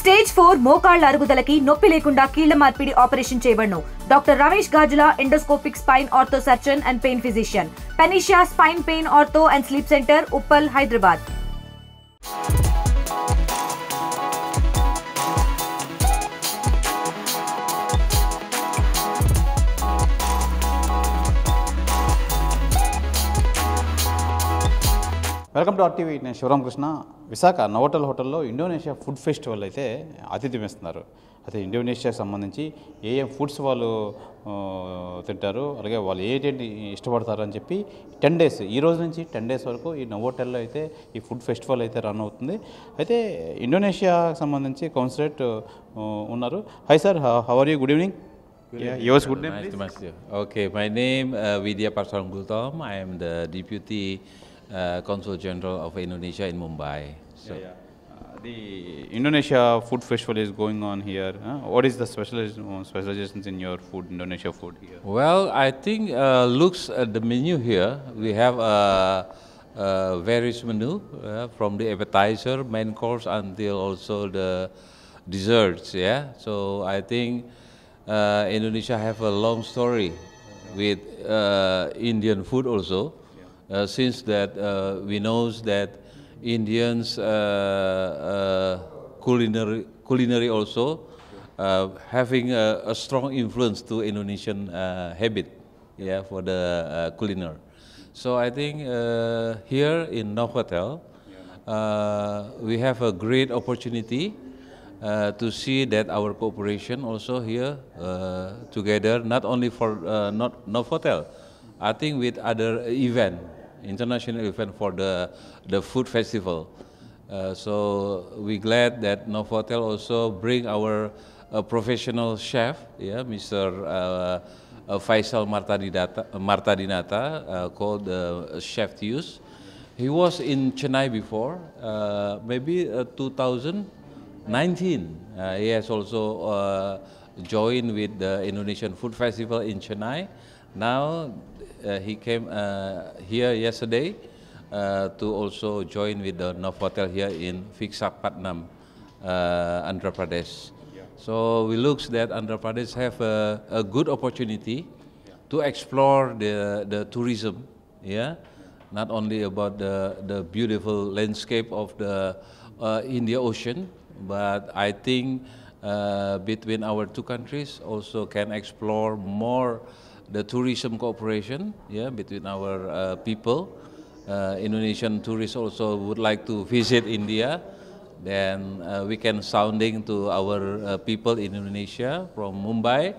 Stage 4 మోకాళ్ల అరుగుదలకి నొప్పి లేకుండా కీళ్ల మార్పిడి ఆపరేషన్ చేయబడును. Doctor Ramesh Gajula, endoscopic spine ortho surgeon and pain physician, Panacea spine pain ortho and sleep centre, Uppal, Hyderabad. Welcome to RTV. నేను శివరామకృష్ణ. విశాఖ నోవోటెల్ హోటల్లో ఇండోనేషియా ఫుడ్ ఫెస్టివల్ అయితే ఆతిథ్యం ఇస్తున్నారు. అయితే ఇండోనేషియాకి సంబంధించి ఏ ఫుడ్స్ వాళ్ళు తింటారు, అలాగే వాళ్ళు ఏంటి ఇష్టపడతారు అని చెప్పి 10 డేస్, ఈ రోజు నుంచి 10 డేస్ వరకు ఈ నోవోటెల్లో అయితే ఈ ఫుడ్ ఫెస్టివల్ అయితే రన్ అవుతుంది. అయితే ఇండోనేషియాకి సంబంధించి కౌన్సిలేట్ ఉన్నారు. Hi sir, how are you? Good evening. Yours good name, please? Nice to meet you. Okay, my name Vidya Parsarongultom. I am the Deputy Consul General of Indonesia in Mumbai. So. The Indonesia Food Festival is going on here. What is the specializations in your food, Indonesia food here? Well, I think looks at the menu here. We have various menu from the appetizer, main course until also the desserts. Yeah, so I think Indonesia have a long story with Indian food also. Since that we knows that Indians culinary also having a strong influence to Indonesian habit, yeah, for the culinary. So I think here in Novotel we have a great opportunity to see that our cooperation also here together, not only for not Novotel, I think with other event, international event for the food festival. So we glad that Novotel also bring our professional chef, yeah, Mr. Faisal Martadinata, called Chef Tius. He was in Chennai before, maybe 2019. He has also joined with the Indonesian Food Festival in Chennai. Now he came here yesterday to also join with the Novotel here in Visakhapatnam, Andhra Pradesh. So we looks that Andhra Pradesh have a good opportunity to explore the tourism, yeah, not only about the beautiful landscape of the Indian Ocean, but I think between our two countries also can explore more the tourism cooperation, yeah, between our people. Indonesian tourists also would like to visit India, then we can sounding to our people in Indonesia from Mumbai.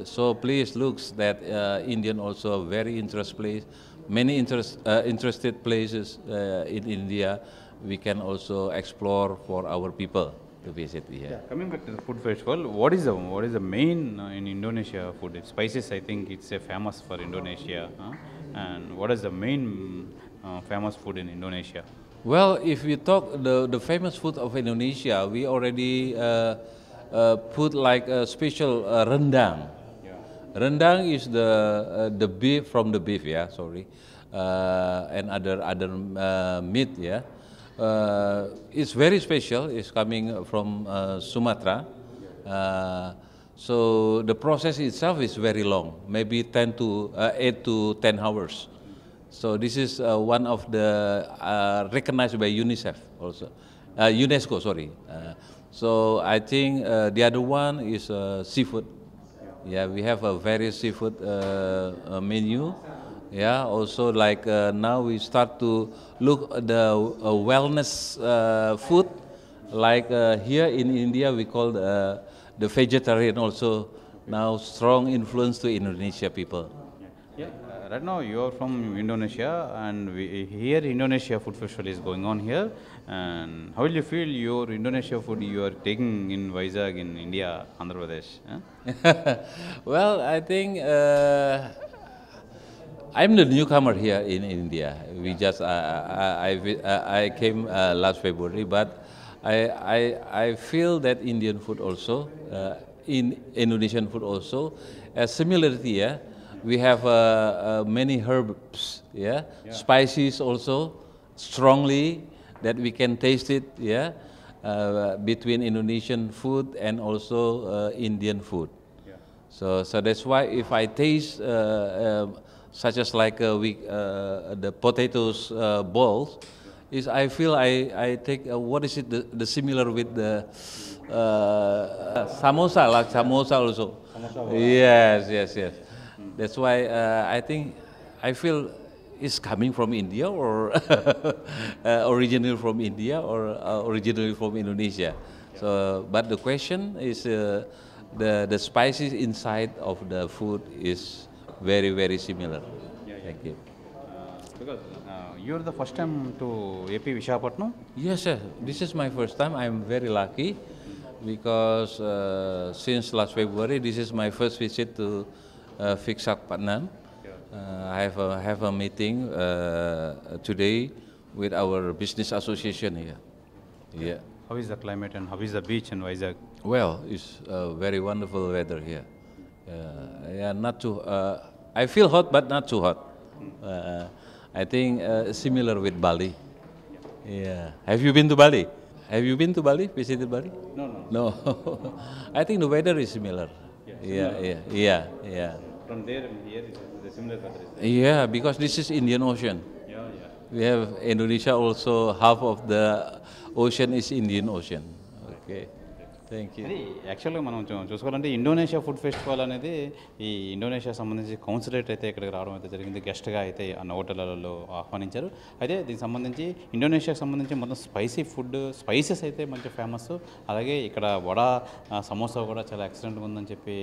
So please looks that Indian also very many interested places in India we can also explore for our people to visit here. Yeah, coming back to the food festival, what is the main in Indonesia food? It's spices, I think it's famous for Indonesia. And what is the main famous food in Indonesia? Well, if we talk the famous food of Indonesia, we already put like a special rendang. Yeah. Rendang is the beef from the beef, yeah, sorry, and other meat, yeah. It's very special. It's coming from Sumatra. So the process itself is very long, maybe 8 to 10 hours. So this is one of the recognized by UNICEF also, UNESCO, sorry. So I think the other one is seafood. Yeah, we have a very seafood menu. Yeah, also like now we start to look at the wellness food, like here in India we call the vegetarian also now strong influence to Indonesia people. Yeah, right now you are from Indonesia, and here Indonesia Food Festival is going on here. And how will you feel your Indonesia food you are taking in Vizag in India, Andhra Pradesh? Well, I think I'm the newcomer here in India. We just I came last February, but I feel that Indian food also, in Indonesian food also, similarity. Yeah, we have many herbs. Yeah, spices also strongly that we can taste it. Yeah, between Indonesian food and also Indian food. So that's why if I taste such as like the potatoes balls, is I feel I take what is it the similar with the samosa, like samosa also. Yes. That's why I think I feel it's coming from India or originally from India or originally from Indonesia. So, but the question is the spices inside of the food is very similar. Thank you. Because you're the first time to AP Visakhapatnam? Yes, sir. This is my first time. I'm very lucky because since last February, this is my first visit to Visakhapatnam. I have a meeting today with our business association here. Yeah. How is the climate and how is the beach in Vizag? Well, it's very wonderful weather here. Yeah, not too. I feel hot, but not too hot. I think similar with Bali. Yeah. Have you been to Bali? Have you been to Bali? Visited Bali? No. I think the weather is similar. Yeah. From there and here is the similar weather. Yeah, because this is Indian Ocean. We have Indonesia also, half of the ocean is Indian Ocean. Okay. Thank you. అది యాక్చువల్గా మనం చూసుకోవాలంటే Indonesia food festival అనేది ఈ Indonesia సంబంధించి consulate అయితే ఇక్కడికి రావడం అయితే జరిగింది. గెస్ట్గా అయితే అన్న హోటళ్లలో ఆహ్వానించారు. అయితే దీనికి సంబంధించి ఇండోనేషియాకి సంబంధించి మొత్తం స్పైసీ ఫుడ్ స్పైసెస్ అయితే మంచి ఫేమస్. అలాగే ఇక్కడ వడ సమోసా కూడా చాలా ఎక్సలెంట్గా ఉందని చెప్పి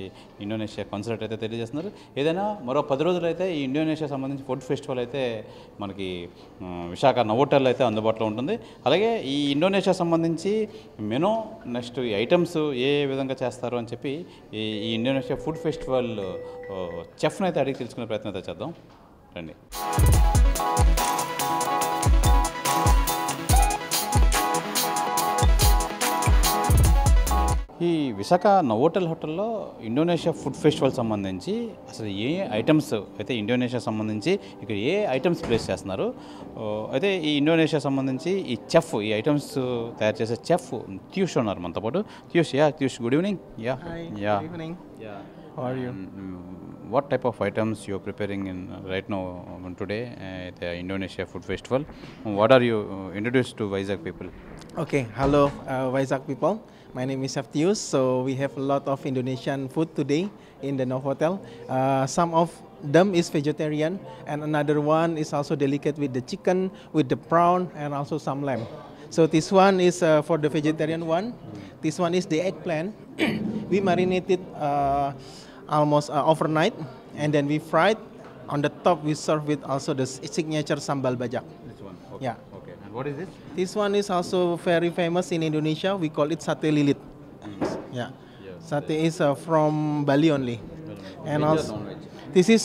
ఇండోనేషియా కౌన్సిలేట్ అయితే తెలియజేస్తున్నారు. ఏదైనా మరో 10 రోజులు అయితే ఈ ఇండోనేషియా సంబంధించి ఫుడ్ ఫెస్టివల్ అయితే మనకి విశాఖ నవోటల్ అయితే అందుబాటులో ఉంటుంది. అలాగే ఈ ఇండోనేషియా సంబంధించి మెనూ నెక్స్ట్ ఐటమ్స్ ఏ విధంగా చేస్తారు అని చెప్పి ఈ ఇండోనేషియా ఫుడ్ ఫెస్టివల్ చెఫ్ని అయితే అడిగి తెలుసుకునే ప్రయత్నం అయితే చేద్దాం రండి. ఈ విశాఖ నవోటల్ హోటల్లో ఇండోనేషియా ఫుడ్ ఫెస్టివల్ సంబంధించి అసలు ఏ ఐటమ్స్ అయితే ఇండోనేషియా సంబంధించి ఇక్కడ ఏ ఐటమ్స్ ప్లేస్ చేస్తున్నారు, అయితే ఈ ఇండోనేషియా సంబంధించి ఈ చెఫ్ ఈ ఐటమ్స్ తయారు చేసే చెఫ్ ట్యూష్ ఉన్నారు మనతో పాటు. ట్యూష్ good evening. Good evening. How are you? What type of items you are preparing in right now today at the Indonesia Food Festival? What are you introduced to Vizag people? Okay, hello Vizag people. My name is Aftius. So we have a lot of Indonesian food today in the Novotel. Some of them is vegetarian and another one is also delicate with the chicken, with the prawn and also some lamb. So this one is for the vegetarian one. This one is the eggplant. We marinated almost overnight and then we fried. On the top we serve with also the signature sambal bajak. This one. Okay. Yeah. Okay. And what is this? This one is also very famous in Indonesia. We call it sate lilit. Yeah. Sate is from Bali only. And Veg or also non-veg? this is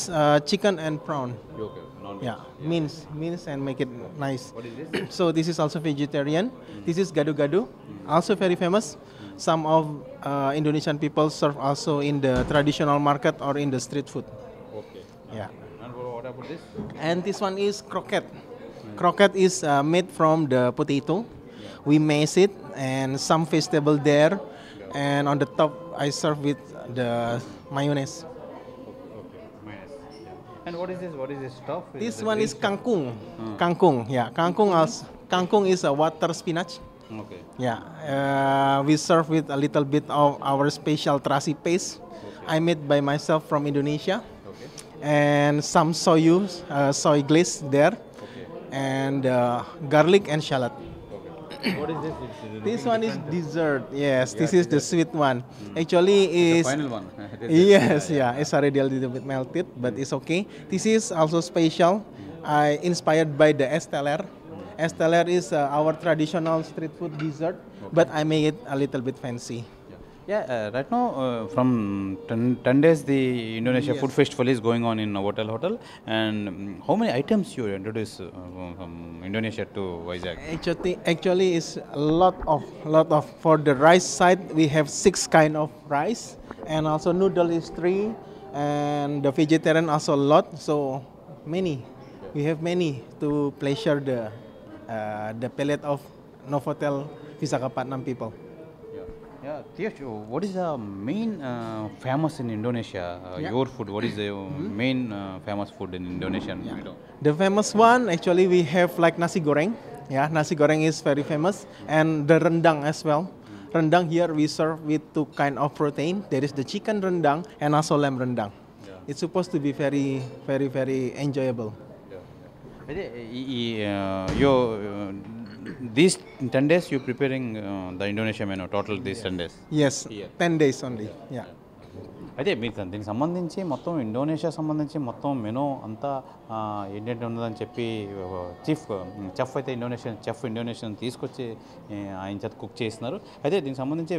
chicken and prawn. Okay. Non-veg. Yeah. Mince and make it nice. What is this? So this is also vegetarian. This is gado-gado, also very famous. Some of Indonesian people serve also in the traditional market or in the street food. Okay. Yeah. And what about this? And this one is croquette. Croquette is made from the potato. We mash it and some vegetable there. And on the top, I serve with the mayonnaise. Okay. Minus. Yeah. And what is this? What is this stuff? This one is kangkung. Kangkung, yeah. Kangkung is a water spinach. Okay. Yeah. We serve with a little bit of our special terasi paste. I made by myself from Indonesia. Okay. And some soy glaze there. Okay. And garlic and shallot. Okay. What is this? This one is dessert. Yes, this is the sweet one. Actually, The is final one. yes, yeah. It's already a little bit melted, but it's okay. This is also special. I inspired by the Esteller. Esteller is our traditional street food dessert, but I made it a little bit fancy. Yeah, right now from 10 days the Indonesia Yes. Food Festival is going on in Novotel Hotel. And how many items you introduce from Indonesia to Vizag? Actually, it's a lot of. For the rice side, we have 6 kind of rice, and also noodle is 3, and the vegetarian also a lot. So many, we have many to pleasure the palate of Novotel Visakhapatnam people. Yeah, Tiyush, what is the main famous in Indonesia? Your food, what is the main famous food in Indonesia? The famous one, actually, we have like nasi goreng. Yeah, nasi goreng is very famous, and the rendang as well. Rendang here we serve with two kind of protein. There is the chicken rendang and also lamb rendang. It's supposed to be very, very, very enjoyable. అయితే these 10 days you preparing the Indonesia menu, total these 10 days? Yes, 10 days only. Yeah. అయితే మీకు దీనికి సంబంధించి మొత్తం Indonesia సంబంధించి మొత్తం menu అంతా ఏంటంటే ఉన్నదని చెప్పి చెఫ్ అయితే ఇండోనేషియన్ తీసుకొచ్చి ఆయన చేత కుక్ చేస్తున్నారు. అయితే దీనికి సంబంధించి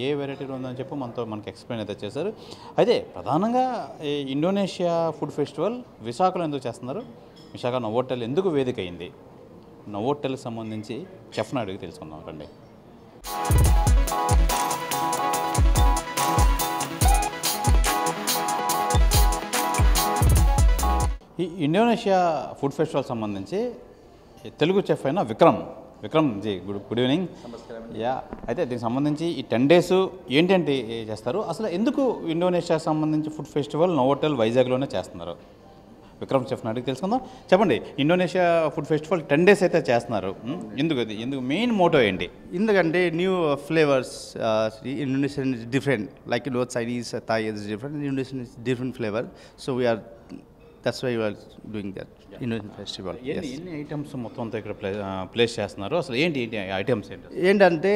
ఏ వెరైటీలో ఉందని చెప్పి మనకి ఎక్స్ప్లెయిన్ అయితే చేశారు. అయితే ప్రధానంగా ఈ ఇండోనేషియా ఫుడ్ ఫెస్టివల్ విశాఖలో ఎందుకు చేస్తున్నారు, విశాఖ నవోటెల్ ఎందుకు వేదిక అయింది, నవోటెల్కి సంబంధించి చెఫ్ని అడిగి తెలుసుకుందాం రండి. ఈ ఇండోనేషియా ఫుడ్ ఫెస్టివల్ సంబంధించి తెలుగు చెఫ్ అయిన Vikram ji good evening. Yeah, అయితే దీనికి సంబంధించి ఈ 10 days ఏంటంటే చేస్తారు, అసలు ఎందుకు ఇండోనేషియాకి సంబంధించి ఫుడ్ ఫెస్టివల్ నోవోటెల్ వైజాగ్లోనే చేస్తున్నారు, విక్రమ్ చెఫ్ని అడిగి తెలుసుకుందాం. చెప్పండి, ఇండోనేషియా ఫుడ్ ఫెస్టివల్ 10 days అయితే చేస్తున్నారు, ఎందుకు మెయిన్ మోటో ఏంటి? ఎందుకంటే new flavours Indonesian is different, like Chinese Thai is different, Indonesian is different flavour, so we are that's why we are doing that Indonesian festival. ఎన్ని ఐటమ్స్ మొత్తం అంతా ఇక్కడ ప్లేస్ చేస్తున్నారు, అసలు ఏంటి ఐటమ్స్ ఏంటంటే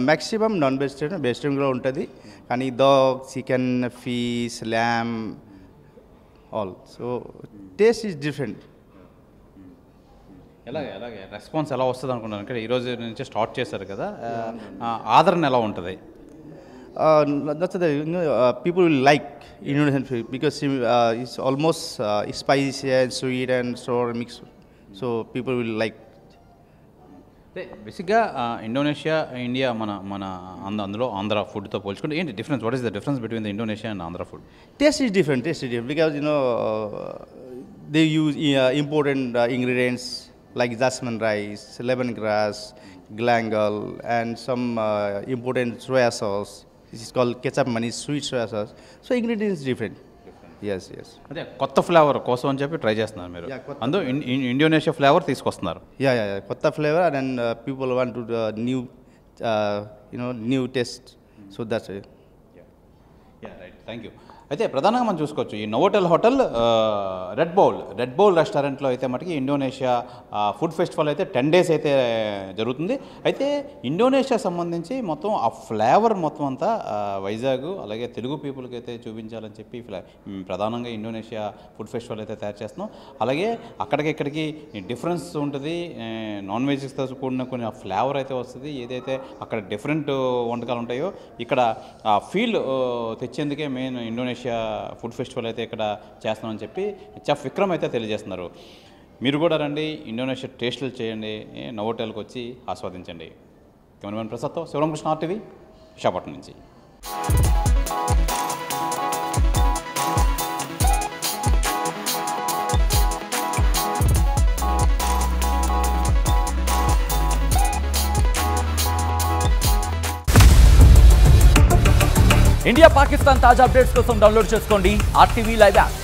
మ్యాక్సిమం నాన్ వెజిటేరియన్ కూడా ఉంటుంది, కానీ dog, chicken, fish, ల్యామ్ all, so taste is different. ఎలాగే రెస్పాన్స్ ఎలా వస్తుంది అనుకున్నాను, ఇక్కడ ఈరోజు నుంచి స్టార్ట్ చేశారు కదా, ఆదరణ ఎలా ఉంటుంది? That's the people will like Indonesian food because it's almost spicy and sweet and sour mixed, so people will like. బేసిక్గా ఇండోనేషియా, ఇండియా మన అందులో ఆంధ్ర ఫుడ్తో పోల్చుకుంటే ఏంటి difference? What is the difference between the Indonesia and Andhra food? Taste is different because they use important ingredients like jasmine rice, lemongrass, galangal, and some important soya sauce. This is called ketchup manis, sweet soya sauce. So ingredients different. Yes. అదే కొత్త flavour కోసం అని చెప్పి try చేస్తున్నారు మీరు, అందులో Indonesia flavour తీసుకొస్తున్నారు. Yeah. కొత్త flavour and people want to new taste. So that's it. Yeah, right. Thank you. అయితే ప్రధానంగా మనం చూసుకోవచ్చు ఈ నోవోటెల్ హోటల్ రెడ్ బౌల్ రెస్టారెంట్లో అయితే మటుకి ఇండోనేషియా ఫుడ్ ఫెస్టివల్ అయితే 10 days అయితే జరుగుతుంది. అయితే ఇండోనేషియా సంబంధించి మొత్తం ఆ ఫ్లేవర్ మొత్తం అంతా వైజాగ్ అలాగే తెలుగు పీపుల్కి అయితే చూపించాలని చెప్పి ప్రధానంగా ఇండోనేషియా ఫుడ్ ఫెస్టివల్ అయితే తయారు చేస్తున్నాం. అలాగే ఇక్కడికి డిఫరెన్స్ ఉంటుంది, నాన్ వెజ్తో కూడిన కొన్ని ఫ్లేవర్ అయితే వస్తుంది. ఏదైతే అక్కడ డిఫరెంట్ వంటకాలు ఉంటాయో ఇక్కడ ఆ ఫీల్ తెచ్చేందుకే మెయిన్ ఇండోనేషియా ఫుడ్ ఫెస్టివల్ అయితే ఇక్కడ చేస్తున్నామని చెప్పి చెఫ్ విక్రమ్ అయితే తెలియజేస్తున్నారు. మీరు కూడా రండి, ఇండోనేషియా టేస్టులు చేయండి, నవోటెల్కి వచ్చి ఆస్వాదించండి. కెమెరామెన్ ప్రసాద్తో శివరామకృష్ణ RTV విశాఖపట్నం నుంచి. ఇండియా పాకిస్తాన్ తాజా అప్డేట్స్ కోసం డౌన్లోడ్ చేసుకోండి RTV లైవ్ యాప్.